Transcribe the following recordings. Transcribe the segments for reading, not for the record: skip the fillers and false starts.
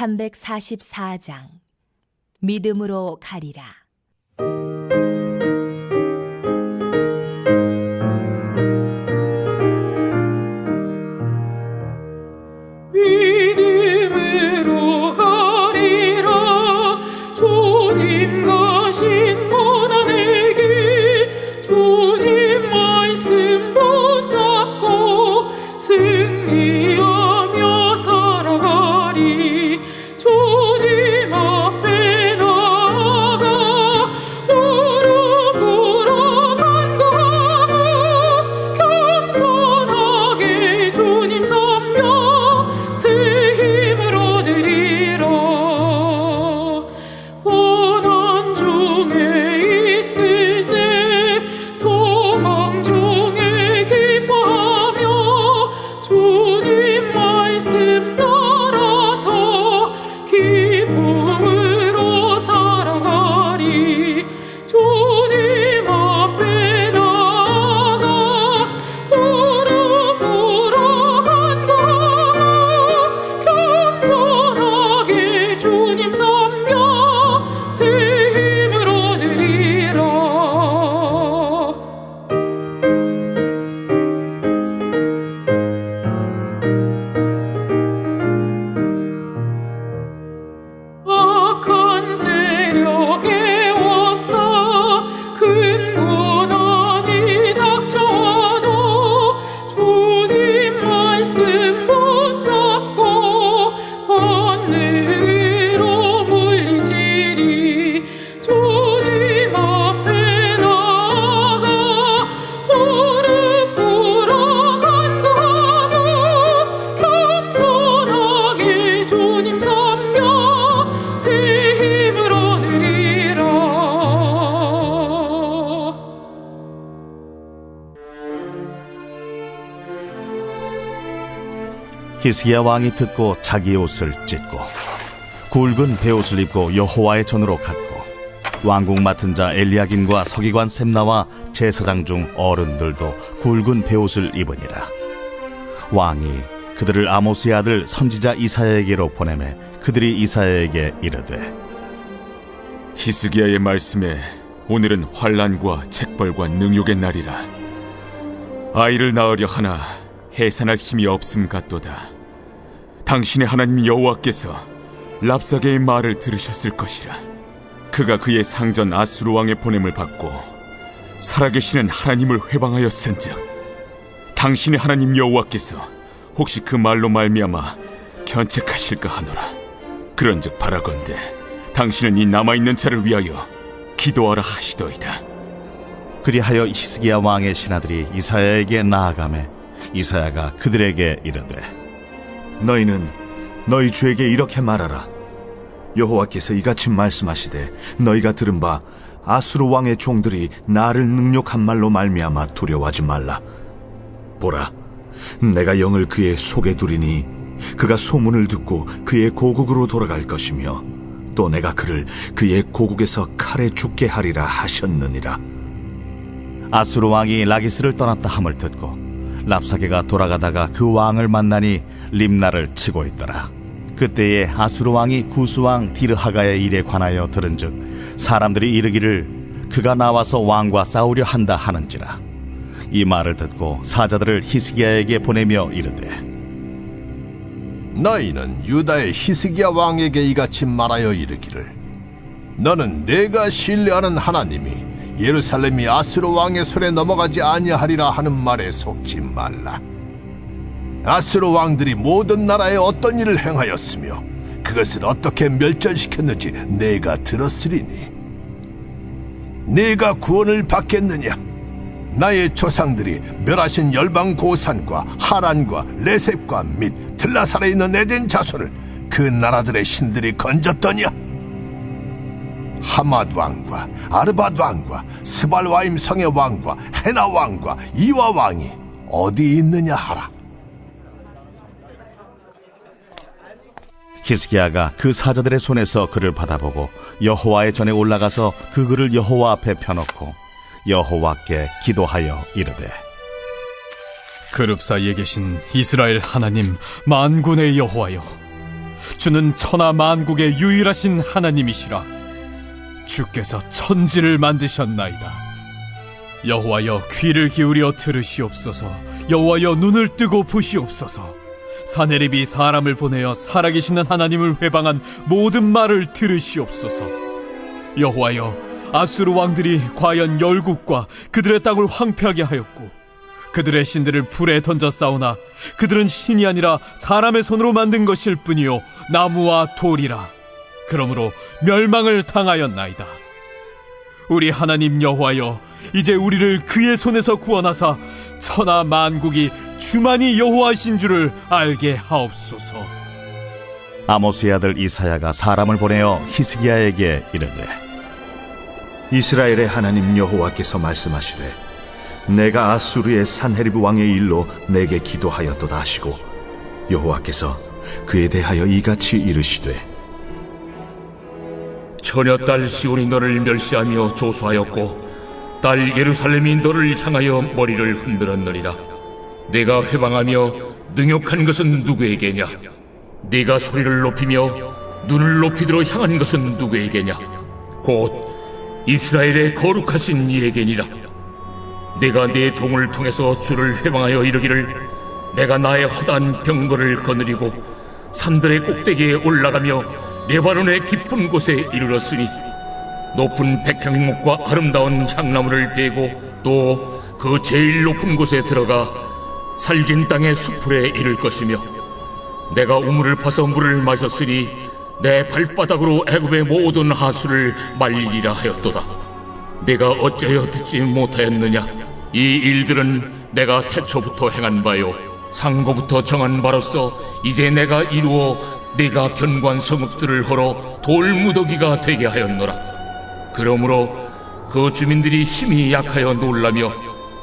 344장 믿음으로 가리라. 믿음으로 가리라. 주님 가신 고난에게 주님 말씀 붙잡고 승리하며 살아가리. 주님 앞에 나아가 무릎 꿇어 간구하고 겸손하게 주님 섬겨 새 힘을 얻으리라. 고난 중에 있을 때 소망 중에 기뻐하며 주님 말씀 따라서 기쁨으로 살아가리. 주님 앞에 나아가 무릎 꿇어 간구하고 겸손하게 주님 섬겨 새 힘을 얻으리라. 악한 세력에 왔어 큰 고난이 닥쳐도 주님 말씀 붙잡고 권능으로 물리치리. 주님 앞에 나아가 무릎 꿇어 간구하고 겸손하게 주님 섬겨 새 힘을 얻으리라. 히스기야 왕이 듣고 자기 옷을 찢고 굵은 베옷을 입고 여호와의 전으로 갔고 왕궁 맡은 자 엘리야김과 서기관 셈나와 제사장 중 어른들도 굵은 베옷을 입으니라. 왕이 그들을 아모스의 아들 선지자 이사야에게로 보내매 그들이 이사야에게 이르되 히스기야의 말씀에 오늘은 환난과 책벌과 능욕의 날이라. 아이를 낳으려 하나 해산할 힘이 없음 같도다. 당신의 하나님 여호와께서 랍사게의 말을 들으셨을 것이라. 그가 그의 상전 아수르 왕의 보냄을 받고 살아계시는 하나님을 회방하였은즉 당신의 하나님 여호와께서 혹시 그 말로 말미암아 견책하실까 하노라. 그런즉 바라건대 당신은 이 남아있는 자를 위하여 기도하라 하시더이다. 그리하여 히스기야 왕의 신하들이 이사야에게 나아가매 이사야가 그들에게 이르되 너희는 너희 주에게 이렇게 말하라. 여호와께서 이같이 말씀하시되 너희가 들은 바 아수르 왕의 종들이 나를 능욕한 말로 말미암아 두려워하지 말라. 보라, 내가 영을 그의 속에 두리니 그가 소문을 듣고 그의 고국으로 돌아갈 것이며 또 내가 그를 그의 고국에서 칼에 죽게 하리라 하셨느니라. 아수르 왕이 라기스를 떠났다 함을 듣고 랍사게가 돌아가다가 그 왕을 만나니 림나를 치고 있더라. 그때에 아수르 왕이 구스 왕 디르하가의 일에 관하여 들은즉 사람들이 이르기를 그가 나와서 왕과 싸우려 한다 하는지라. 이 말을 듣고 사자들을 히스기야에게 보내며 이르되 너희는 유다의 히스기야 왕에게 이같이 말하여 이르기를 너는 내가 신뢰하는 하나님이 예루살렘이 아수르 왕의 손에 넘어가지 아니하리라 하는 말에 속지 말라. 아수르 왕들이 모든 나라에 어떤 일을 행하였으며 그것을 어떻게 멸절시켰는지 내가 들었으리니 내가 구원을 받겠느냐? 나의 조상들이 멸하신 열방 고산과 하란과 레셉과 및 들라살에 있는 에덴 자손을 그 나라들의 신들이 건졌더냐? 하맛 왕과 아르밧 왕과 스발와임 성의 왕과 헤나 왕과 이와 왕이 어디 있느냐 하라. 히스기야가 그 사자들의 손에서 그를 받아보고 여호와의 전에 올라가서 그 글을 여호와 앞에 펴놓고 여호와께 기도하여 이르되 그룹 사이에 계신 이스라엘 하나님 만군의 여호와여, 주는 천하 만국의 유일하신 하나님이시라. 주께서 천지를 만드셨나이다. 여호와여, 귀를 기울여 들으시옵소서. 여호와여, 눈을 뜨고 보시옵소서. 사네립이 사람을 보내어 살아계시는 하나님을 회방한 모든 말을 들으시옵소서. 여호와여, 아수르 왕들이 과연 열국과 그들의 땅을 황폐하게 하였고 그들의 신들을 불에 던져 싸우나 그들은 신이 아니라 사람의 손으로 만든 것일 뿐이요 나무와 돌이라. 그러므로 멸망을 당하였나이다. 우리 하나님 여호와여, 이제 우리를 그의 손에서 구원하사 천하 만국이 주만이 여호와신 줄을 알게 하옵소서. 아모스의 아들 이사야가 사람을 보내어 히스기야에게 이르되, 이스라엘의 하나님 여호와께서 말씀하시되 내가 아수르의 산헤립 왕의 일로 내게 기도하였도다 하시고 여호와께서 그에 대하여 이같이 이르시되 처녀딸 시온이 너를 멸시하며 조소하였고 딸 예루살렘이 너를 향하여 머리를 흔들었느니라. 내가 회방하며 능욕한 것은 누구에게냐? 네가 소리를 높이며 눈을 높이도록 향한 것은 누구에게냐? 곧 이스라엘의 거룩하신 이에게니라. 내가 네 종을 통해서 주를 회방하여 이르기를 내가 나의 허다한 병거를 거느리고 산들의 꼭대기에 올라가며 레바논의 깊은 곳에 이르렀으니 높은 백향목과 아름다운 향나무를 베고 또 그 제일 높은 곳에 들어가 살진 땅의 수풀에 이를 것이며 내가 우물을 파서 물을 마셨으니 내 발바닥으로 애굽의 모든 하수를 말리리라 하였도다. 내가 어찌하여 듣지 못하였느냐? 이 일들은 내가 태초부터 행한 바요 상고부터 정한 바로서 이제 내가 이루어 네가 견고한 성읍들을 헐어 돌무더기가 되게 하였노라. 그러므로 그 주민들이 힘이 약하여 놀라며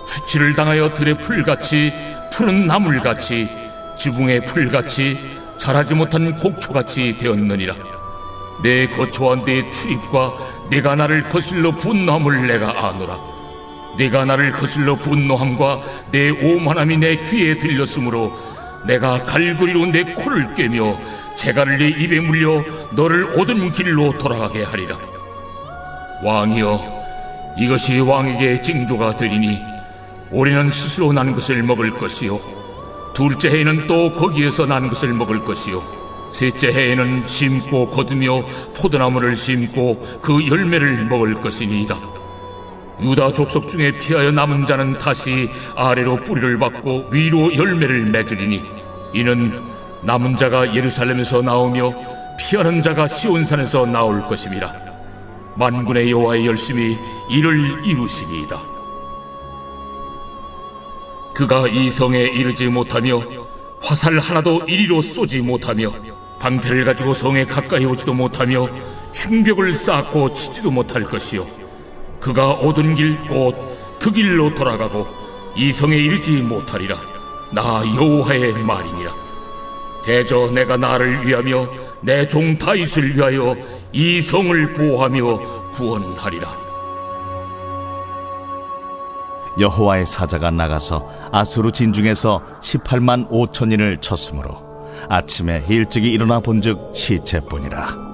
수치를 당하여 들의 풀같이 푸른 나물같이 지붕의 풀같이 자라지 못한 곡초같이 되었느니라. 내 거처와 내 출입과 네가 나를 거슬러 분노함을 내가 아노라. 네가 나를 거슬러 분노함과 내 오만함이 내 귀에 들렸으므로 내가 갈고리로 내 코를 꿰며 재갈을 내 입에 물려 너를 오던 길로 돌아가게 하리라. 왕이여, 이것이 왕에게 징조가 되리니 올해는 스스로 난 것을 먹을 것이요 둘째 해에는 또 거기에서 난 것을 먹을 것이요 셋째 해에는 심고 거두며 포도나무를 심고 그 열매를 먹을 것이니이다. 유다 족속 중에 피하여 남은 자는 다시 아래로 뿌리를 받고 위로 열매를 맺으리니 이는 남은 자가 예루살렘에서 나오며 피하는 자가 시온산에서 나올 것임이라. 만군의 여호와의 열심히 이를 이루시니이다. 그가 이 성에 이르지 못하며 화살 하나도 이리로 쏘지 못하며 방패를 가지고 성에 가까이 오지도 못하며 흉벽을 쌓고 치지도 못할 것이요 그가 오던 길 곧 그 길로 돌아가고 이 성에 이르지 못하리라. 나 여호와의 말이니라. 대저 내가 나를 위하며 내 종 다윗을 위하여 이 성을 보호하며 구원하리라. 여호와의 사자가 나가서 아수르 진중에서 18만 5천인을 쳤으므로 아침에 일찍이 일어나 본즉 시체뿐이라.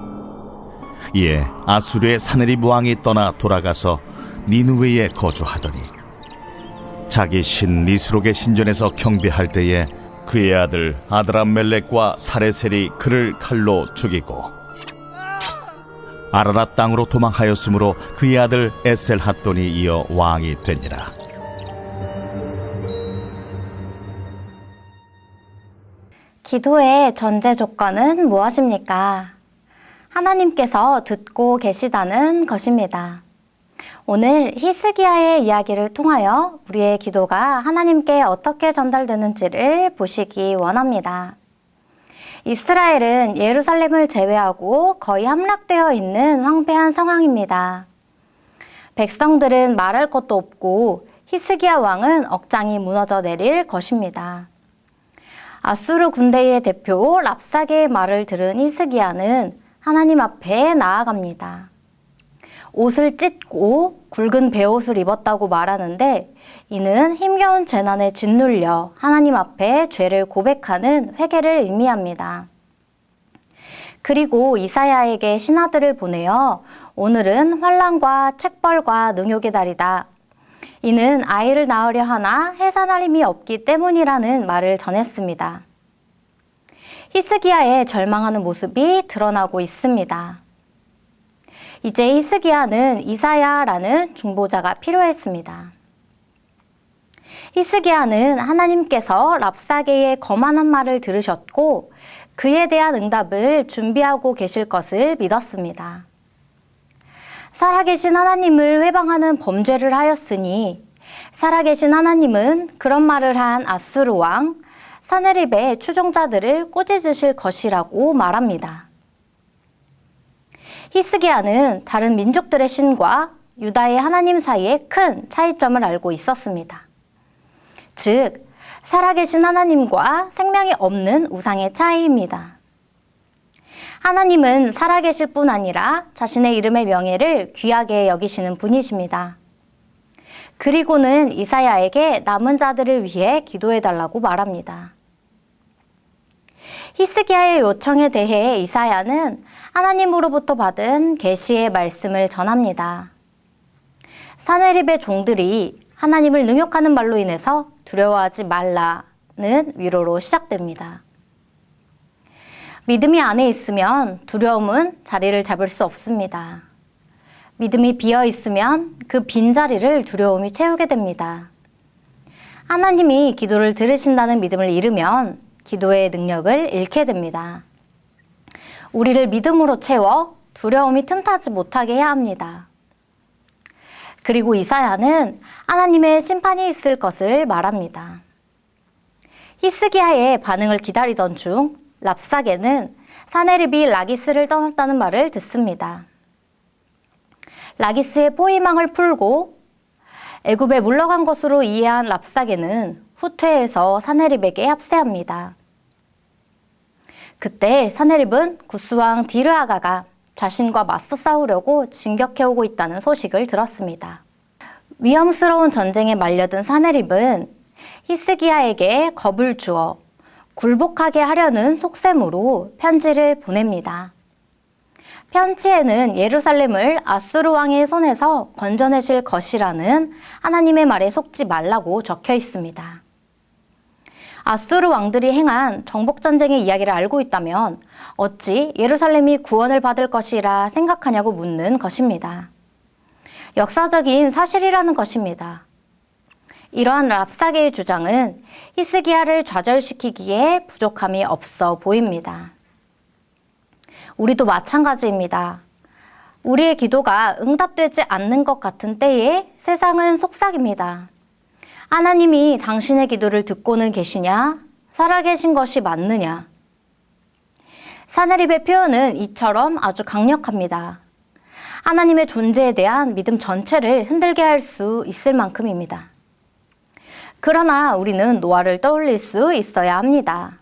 이에 아수르의 사네립 왕이 떠나 돌아가서 니느웨에 거주하더니 자기 신 니스록의 신전에서 경배할 때에 그의 아들 아드람멜렉과 사레셀이 그를 칼로 죽이고 아라랏 땅으로 도망하였으므로 그의 아들 에셀핫돈이 이어 왕이 되니라. 기도의 전제 조건은 무엇입니까? 하나님께서 듣고 계시다는 것입니다. 오늘 히스기야의 이야기를 통하여 우리의 기도가 하나님께 어떻게 전달되는지를 보시기 원합니다. 이스라엘은 예루살렘을 제외하고 거의 함락되어 있는 황폐한 상황입니다. 백성들은 말할 것도 없고 히스기야 왕은 억장이 무너져 내릴 것입니다. 아수르 군대의 대표 랍사게의 말을 들은 히스기야는 하나님 앞에 나아갑니다. 옷을 찢고 굵은 베옷을 입었다고 말하는데 이는 힘겨운 재난에 짓눌려 하나님 앞에 죄를 고백하는 회개를 의미합니다. 그리고 이사야에게 신하들을 보내어 오늘은 환난과 책벌과 능욕의 달이다. 이는 아이를 낳으려 하나 해산할 힘이 없기 때문이라는 말을 전했습니다. 히스기야의 절망하는 모습이 드러나고 있습니다. 이제 히스기야는 이사야라는 중보자가 필요했습니다. 히스기야는 하나님께서 랍사게의 거만한 말을 들으셨고 그에 대한 응답을 준비하고 계실 것을 믿었습니다. 살아계신 하나님을 회방하는 범죄를 하였으니 살아계신 하나님은 그런 말을 한 아수르 왕 사네립의 추종자들을 꾸짖으실 것이라고 말합니다. 히스기야는 다른 민족들의 신과 유다의 하나님 사이에 큰 차이점을 알고 있었습니다. 즉, 살아계신 하나님과 생명이 없는 우상의 차이입니다. 하나님은 살아계실 뿐 아니라 자신의 이름의 명예를 귀하게 여기시는 분이십니다. 그리고는 이사야에게 남은 자들을 위해 기도해달라고 말합니다. 히스기야의 요청에 대해 이사야는 하나님으로부터 받은 계시의 말씀을 전합니다. 사네립의 종들이 하나님을 능욕하는 말로 인해서 두려워하지 말라는 위로로 시작됩니다. 믿음이 안에 있으면 두려움은 자리를 잡을 수 없습니다. 믿음이 비어 있으면 그 빈자리를 두려움이 채우게 됩니다. 하나님이 기도를 들으신다는 믿음을 잃으면 기도의 능력을 잃게 됩니다. 우리를 믿음으로 채워 두려움이 틈타지 못하게 해야 합니다. 그리고 이사야는 하나님의 심판이 있을 것을 말합니다. 히스기야의 반응을 기다리던 중 랍사게는 사네립이 라기스를 떠났다는 말을 듣습니다. 라기스의 포위망을 풀고 애굽에 물러간 것으로 이해한 랍사게는 후퇴해서 사네립에게 합세합니다. 그때 사네립은 구스왕 디르아가가 자신과 맞서 싸우려고 진격해오고 있다는 소식을 들었습니다. 위험스러운 전쟁에 말려든 사네립은 히스기야에게 겁을 주어 굴복하게 하려는 속셈으로 편지를 보냅니다. 편지에는 예루살렘을 아수르 왕의 손에서 건져내실 것이라는 하나님의 말에 속지 말라고 적혀 있습니다. 아수르 왕들이 행한 정복전쟁의 이야기를 알고 있다면 어찌 예루살렘이 구원을 받을 것이라 생각하냐고 묻는 것입니다. 역사적인 사실이라는 것입니다. 이러한 랍사게의 주장은 히스기야를 좌절시키기에 부족함이 없어 보입니다. 우리도 마찬가지입니다. 우리의 기도가 응답되지 않는 것 같은 때에 세상은 속삭입니다. 하나님이 당신의 기도를 듣고는 계시냐? 살아계신 것이 맞느냐? 사네립의 표현은 이처럼 아주 강력합니다. 하나님의 존재에 대한 믿음 전체를 흔들게 할 수 있을 만큼입니다. 그러나 우리는 노아를 떠올릴 수 있어야 합니다.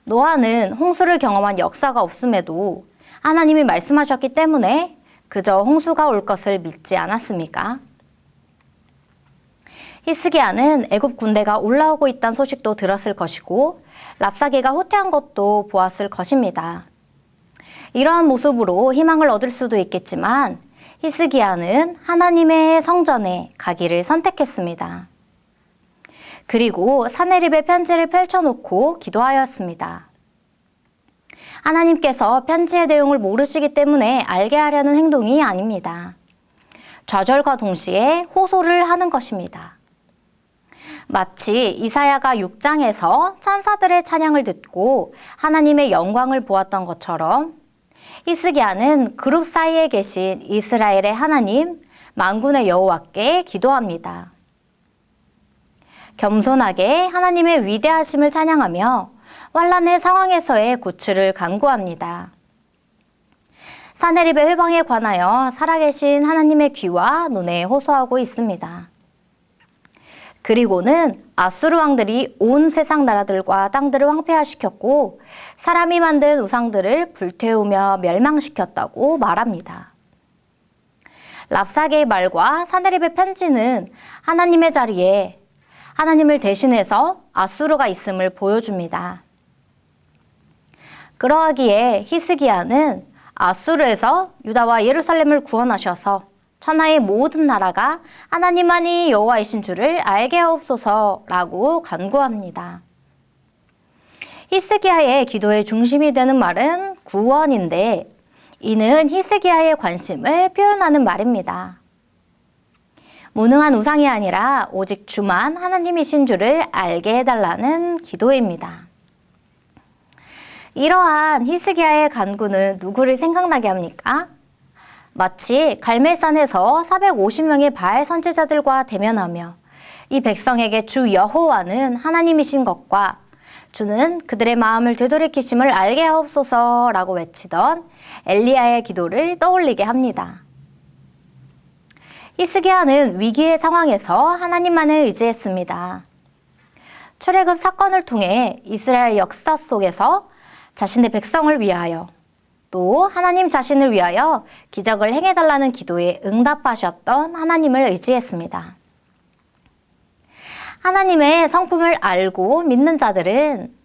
노아는 홍수를 경험한 역사가 없음에도 하나님이 말씀하셨기 때문에 그저 홍수가 올 것을 믿지 않았습니까? 히스기야는 애굽 군대가 올라오고 있다는 소식도 들었을 것이고 랍사게가 후퇴한 것도 보았을 것입니다. 이러한 모습으로 희망을 얻을 수도 있겠지만 히스기야는 하나님의 성전에 가기를 선택했습니다. 그리고 사네립의 편지를 펼쳐놓고 기도하였습니다. 하나님께서 편지의 내용을 모르시기 때문에 알게 하려는 행동이 아닙니다. 좌절과 동시에 호소를 하는 것입니다. 마치 이사야가 6장에서 천사들의 찬양을 듣고 하나님의 영광을 보았던 것처럼 히스기야는 그룹 사이에 계신 이스라엘의 하나님, 만군의 여호와께 기도합니다. 겸손하게 하나님의 위대하심을 찬양하며 환난의 상황에서의 구출을 간구합니다. 사네립의 회방에 관하여 살아계신 하나님의 귀와 눈에 호소하고 있습니다. 그리고는 아수르 왕들이 온 세상 나라들과 땅들을 황폐화시켰고 사람이 만든 우상들을 불태우며 멸망시켰다고 말합니다. 랍사게의 말과 사네립의 편지는 하나님의 자리에 하나님을 대신해서 아수르가 있음을 보여줍니다. 그러하기에 히스기야는 아수르에서 유다와 예루살렘을 구원하셔서 천하의 모든 나라가 하나님만이 여호와이신 줄을 알게 하옵소서라고 간구합니다. 히스기야의 기도의 중심이 되는 말은 구원인데 이는 히스기야의 관심을 표현하는 말입니다. 무능한 우상이 아니라 오직 주만 하나님이신 줄을 알게 해달라는 기도입니다. 이러한 히스기야의 간구는 누구를 생각나게 합니까? 마치 갈멜산에서 450명의 바알 선지자들과 대면하며 이 백성에게 주 여호와는 하나님이신 것과 주는 그들의 마음을 되돌이키심을 알게 하옵소서라고 외치던 엘리야의 기도를 떠올리게 합니다. 히스기야는 위기의 상황에서 하나님만을 의지했습니다. 출애굽 사건을 통해 이스라엘 역사 속에서 자신의 백성을 위하여 또 하나님 자신을 위하여 기적을 행해달라는 기도에 응답하셨던 하나님을 의지했습니다. 하나님의 성품을 알고 믿는 자들은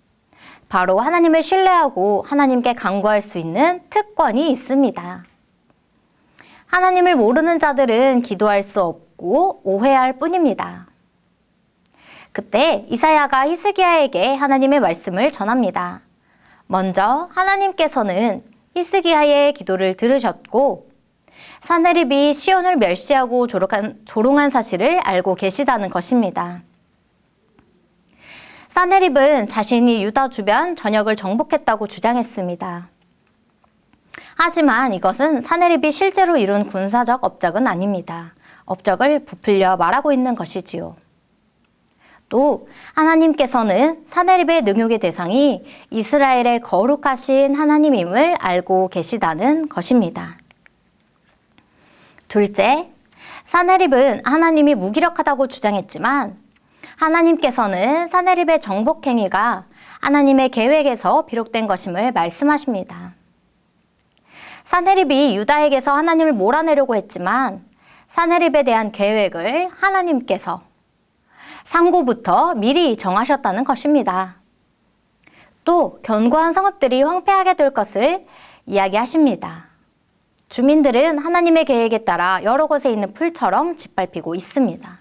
바로 하나님을 신뢰하고 하나님께 간구할 수 있는 특권이 있습니다. 하나님을 모르는 자들은 기도할 수 없고 오해할 뿐입니다. 그때 이사야가 히스기야에게 하나님의 말씀을 전합니다. 먼저 하나님께서는 히스기야의 기도를 들으셨고 사네립이 시온을 멸시하고 조롱한 사실을 알고 계시다는 것입니다. 사네립은 자신이 유다 주변 전역을 정복했다고 주장했습니다. 하지만 이것은 사네립이 실제로 이룬 군사적 업적은 아닙니다. 업적을 부풀려 말하고 있는 것이지요. 또 하나님께서는 사네립의 능욕의 대상이 이스라엘의 거룩하신 하나님임을 알고 계시다는 것입니다. 둘째, 사네립은 하나님이 무기력하다고 주장했지만 하나님께서는 사네립의 정복 행위가 하나님의 계획에서 비록된 것임을 말씀하십니다. 사네립이 유다에게서 하나님을 몰아내려고 했지만 사네립에 대한 계획을 하나님께서 상고부터 미리 정하셨다는 것입니다. 또 견고한 성읍들이 황폐하게 될 것을 이야기하십니다. 주민들은 하나님의 계획에 따라 여러 곳에 있는 풀처럼 짓밟히고 있습니다.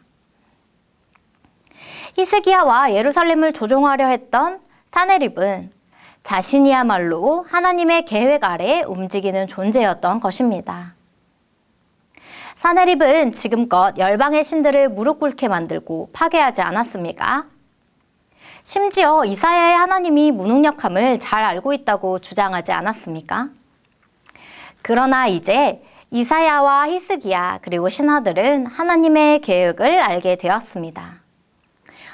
히스기야와 예루살렘을 조종하려 했던 사네립은 자신이야말로 하나님의 계획 아래 움직이는 존재였던 것입니다. 사네립은 지금껏 열방의 신들을 무릎 꿇게 만들고 파괴하지 않았습니까? 심지어 이사야의 하나님이 무능력함을 잘 알고 있다고 주장하지 않았습니까? 그러나 이제 이사야와 히스기야 그리고 신하들은 하나님의 계획을 알게 되었습니다.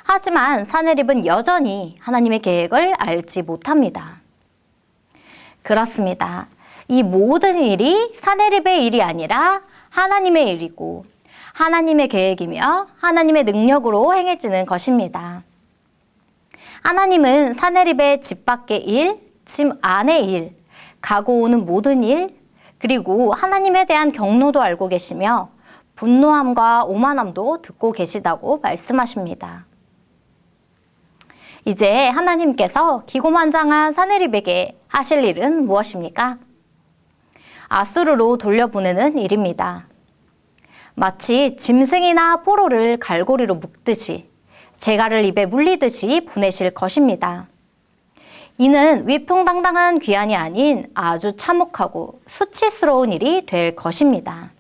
하지만 사네립은 여전히 하나님의 계획을 알지 못합니다. 그렇습니다. 이 모든 일이 사네립의 일이 아니라 하나님의 일이고 하나님의 계획이며 하나님의 능력으로 행해지는 것입니다. 하나님은 사네립의 집 밖의 일, 집 안의 일, 가고 오는 모든 일, 그리고 하나님에 대한 경로도 알고 계시며 분노함과 오만함도 듣고 계시다고 말씀하십니다. 이제 하나님께서 기고만장한 사네립에게 하실 일은 무엇입니까? 아수르로 돌려보내는 일입니다. 마치 짐승이나 포로를 갈고리로 묶듯이 재갈을 입에 물리듯이 보내실 것입니다. 이는 위풍당당한 귀환이 아닌 아주 참혹하고 수치스러운 일이 될 것입니다.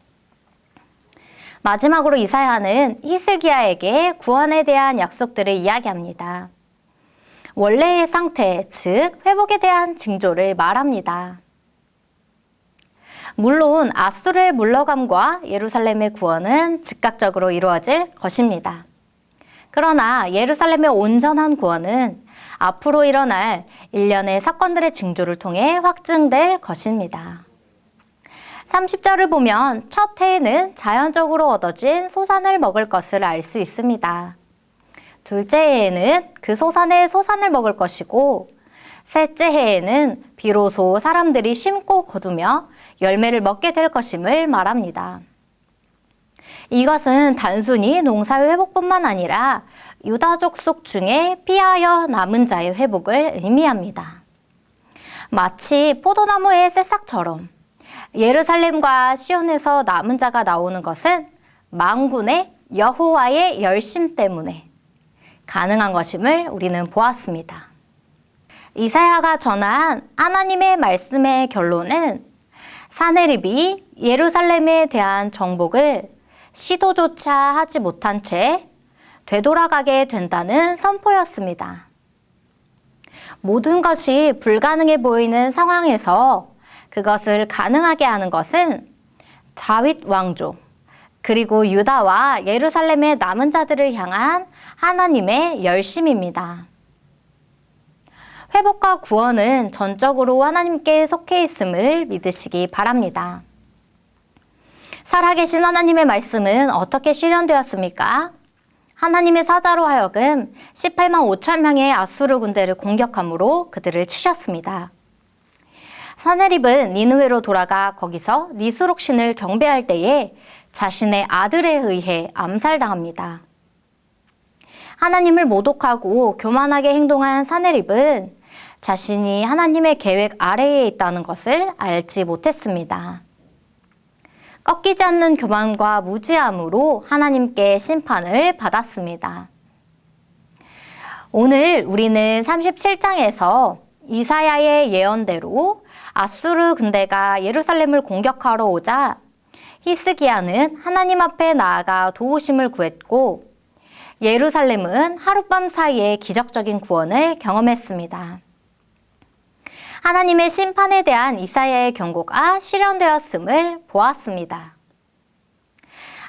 마지막으로 이사야는 히스기야에게 구원에 대한 약속들을 이야기합니다. 원래의 상태, 즉 회복에 대한 징조를 말합니다. 물론 아수르의 물러감과 예루살렘의 구원은 즉각적으로 이루어질 것입니다. 그러나 예루살렘의 온전한 구원은 앞으로 일어날 일련의 사건들의 징조를 통해 확증될 것입니다. 30절을 보면 첫 해에는 자연적으로 얻어진 소산을 먹을 것을 알 수 있습니다. 둘째 해에는 그 소산의 소산을 먹을 것이고 셋째 해에는 비로소 사람들이 심고 거두며 열매를 먹게 될 것임을 말합니다. 이것은 단순히 농사의 회복뿐만 아니라 유다 족속 중에 피하여 남은 자의 회복을 의미합니다. 마치 포도나무의 새싹처럼 예루살렘과 시온에서 남은 자가 나오는 것은 만군의 여호와의 열심 때문에 가능한 것임을 우리는 보았습니다. 이사야가 전한 하나님의 말씀의 결론은 사네립이 예루살렘에 대한 정복을 시도조차 하지 못한 채 되돌아가게 된다는 선포였습니다. 모든 것이 불가능해 보이는 상황에서 그것을 가능하게 하는 것은 다윗 왕족, 그리고 유다와 예루살렘의 남은 자들을 향한 하나님의 열심입니다. 회복과 구원은 전적으로 하나님께 속해 있음을 믿으시기 바랍니다. 살아계신 하나님의 말씀은 어떻게 실현되었습니까? 하나님의 사자로 하여금 18만 5천 명의 아수르 군대를 공격함으로 그들을 치셨습니다. 사네립은 니느웨로 돌아가 거기서 니스록 신을 경배할 때에 자신의 아들에 의해 암살당합니다. 하나님을 모독하고 교만하게 행동한 사네립은 자신이 하나님의 계획 아래에 있다는 것을 알지 못했습니다. 꺾이지 않는 교만과 무지함으로 하나님께 심판을 받았습니다. 오늘 우리는 37장에서 이사야의 예언대로 아수르 군대가 예루살렘을 공격하러 오자 히스기야는 하나님 앞에 나아가 도우심을 구했고 예루살렘은 하룻밤 사이에 기적적인 구원을 경험했습니다. 하나님의 심판에 대한 이사야의 경고가 실현되었음을 보았습니다.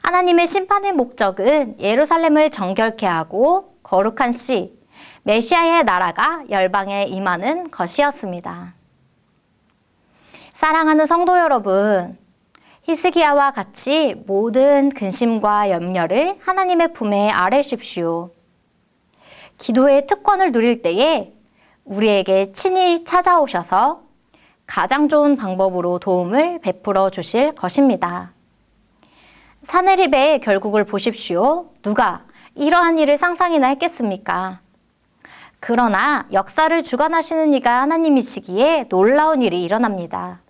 하나님의 심판의 목적은 예루살렘을 정결케 하고 거룩한 씨, 메시아의 나라가 열방에 임하는 것이었습니다. 사랑하는 성도 여러분, 히스기야와 같이 모든 근심과 염려를 하나님의 품에 아뢰십시오. 기도의 특권을 누릴 때에 우리에게 친히 찾아오셔서 가장 좋은 방법으로 도움을 베풀어 주실 것입니다. 사네립의 결국을 보십시오. 누가 이러한 일을 상상이나 했겠습니까? 그러나 역사를 주관하시는 이가 하나님이시기에 놀라운 일이 일어납니다.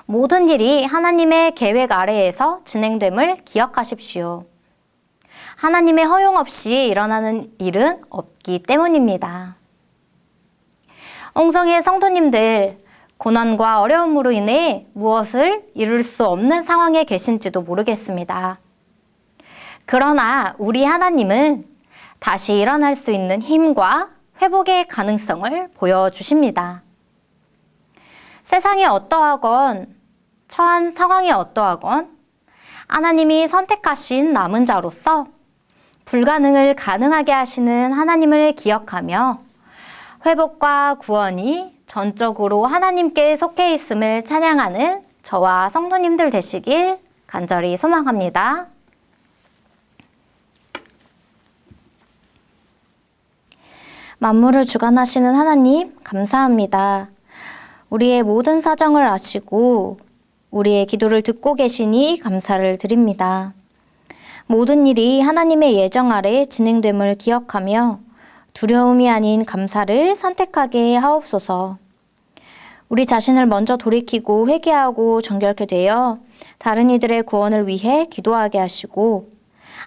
모든 일이 하나님의 계획 아래에서 진행됨을 기억하십시오. 하나님의 허용 없이 일어나는 일은 없기 때문입니다. 옹성의 성도님들, 고난과 어려움으로 인해 무엇을 이룰 수 없는 상황에 계신지도 모르겠습니다. 그러나 우리 하나님은 다시 일어날 수 있는 힘과 회복의 가능성을 보여주십니다. 세상이 어떠하건, 처한 상황이 어떠하건 하나님이 선택하신 남은 자로서 불가능을 가능하게 하시는 하나님을 기억하며 회복과 구원이 전적으로 하나님께 속해 있음을 찬양하는 저와 성도님들 되시길 간절히 소망합니다. 만물을 주관하시는 하나님, 감사합니다. 우리의 모든 사정을 아시고 우리의 기도를 듣고 계시니 감사를 드립니다. 모든 일이 하나님의 예정 아래 진행됨을 기억하며 두려움이 아닌 감사를 선택하게 하옵소서. 우리 자신을 먼저 돌이키고 회개하고 정결케 되어 다른 이들의 구원을 위해 기도하게 하시고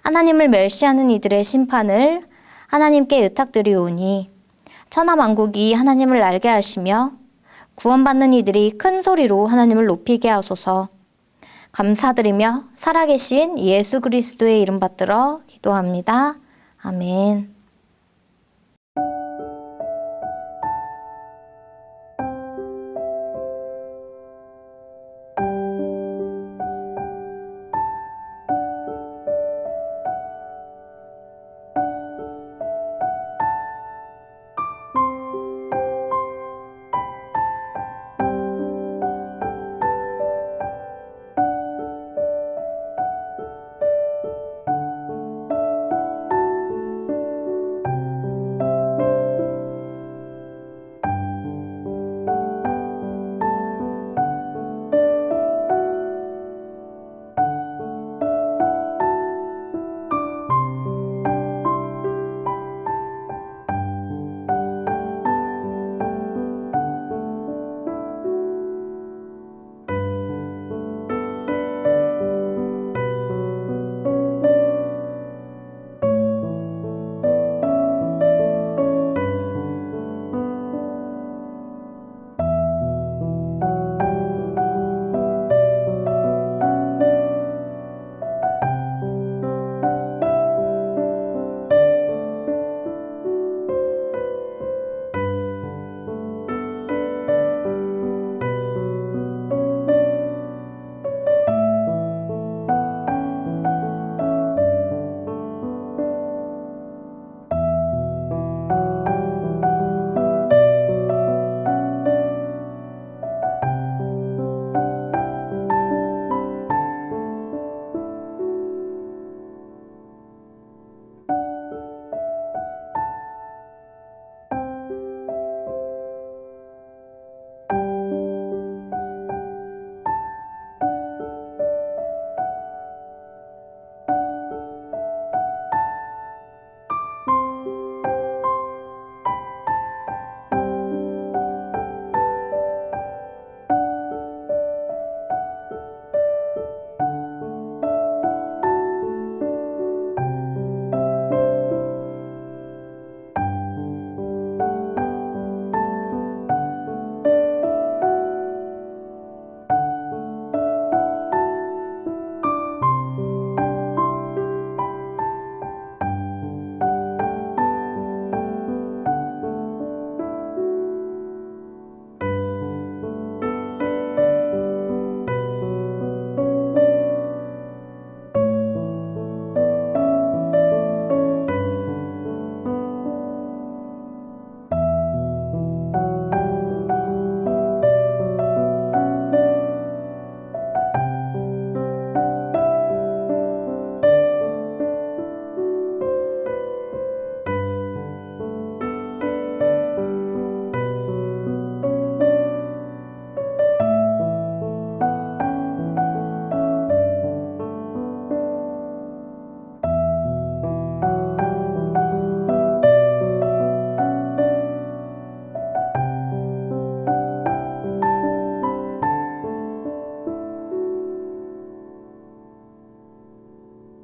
하나님을 멸시하는 이들의 심판을 하나님께 의탁드리오니 천하만국이 하나님을 알게 하시며 구원받는 이들이 큰 소리로 하나님을 높이게 하소서. 감사드리며 살아계신 예수 그리스도의 이름 받들어 기도합니다. 아멘.